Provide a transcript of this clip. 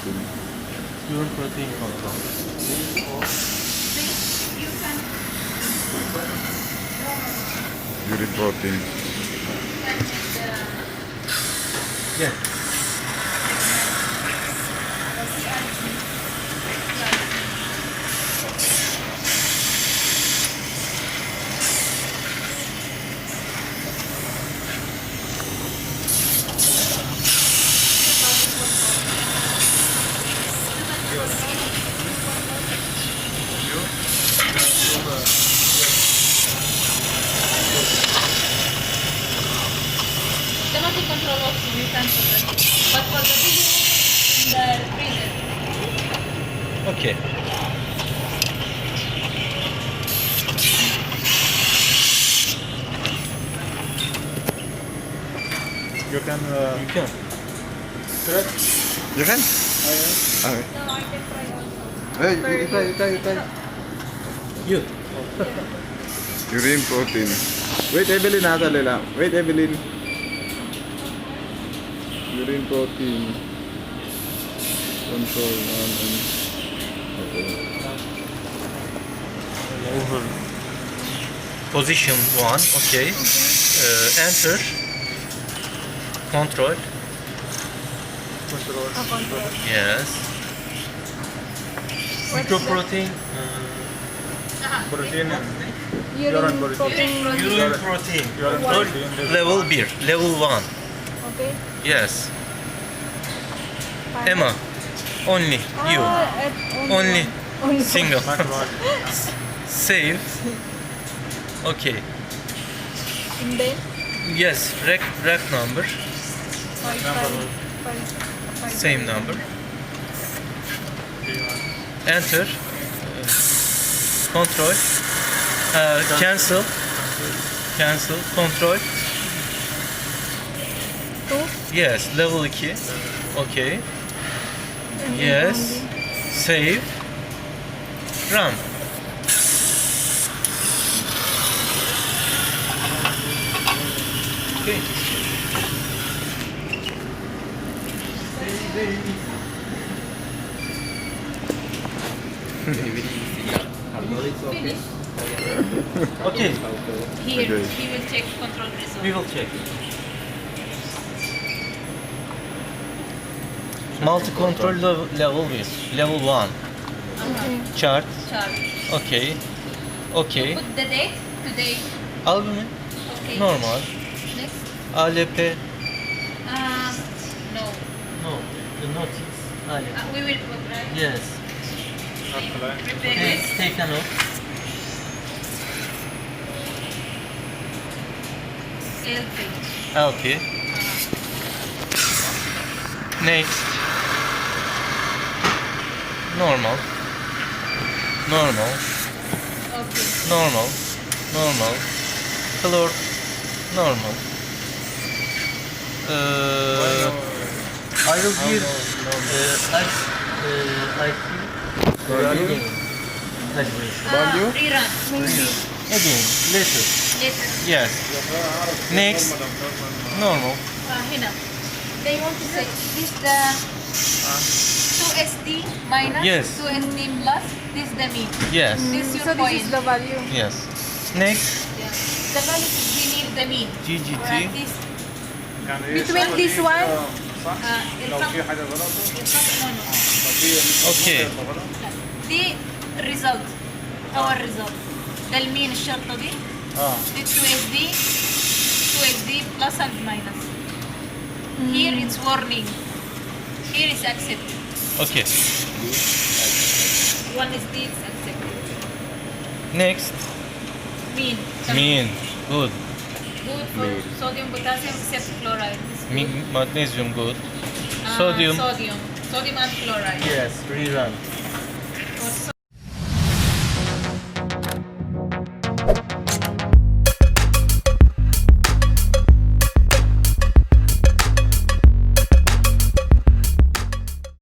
protein. Urine protein control. Urine protein. Yeah. Automatic control also you can put it. But for the video in the freezer. Okay. You can You can. stretch. You can? Oh, Okay. No, I can try also. Hey, you try. You. Urine protein. Wait, Evelyn, nasa lela. Wait, Evelyn. Urine protein. Control on and okay. Over. Position 1. Okay. Enter. Control. Control. Yes. Microprotein. Protein. Urine protein. protein. Urine protein. Urine Control. protein. Level 1. Level 1. Okay. Yes. Fine. Emma. Only you. Only Only single. Not one. Save. Okay. And then Yes. Rec number. five. Same number. Enter. Control. Cancel. Cancel. Control. 2. Yes. Level 2. Okay. And then Yes. only. Save. Run. Okay. Finish. Okay. Here, Okay. he will check control result. We will check. Multi-control level 1. Level 1. Okay. Chart. Charge. Okay. Okay. Put the date today. Album. Okay. Normal. Next. ALP. No. No. The notice. ALP. We will put right. Yes. Prepare Please it. take a note. LP. LP. Next. Normal. Normal. Okay. Normal. Normal. Color. Normal. I will give Value? Value? Rerun. again later. Later. Yes. Next. Normal. Hina. They want to say this the 2SD minus Yes. 2SD plus this the mean. Yes. This your So this point. is the value. Yes. Next. Yeah. The value we need the mean. GGT. This Between this one. لو في حاجة غلط لو في Okay. دي result our result ده المين الشرطة دي دي 2SD plus and minus. Here it's warning. Here is accepted. Okay. One is this accepted. Next. Mean. Mean. Good. Good for sodium, potassium, except chloride. Magnesium good. Ah, Sodium. Sodium and chloride. Yes. Rerun. For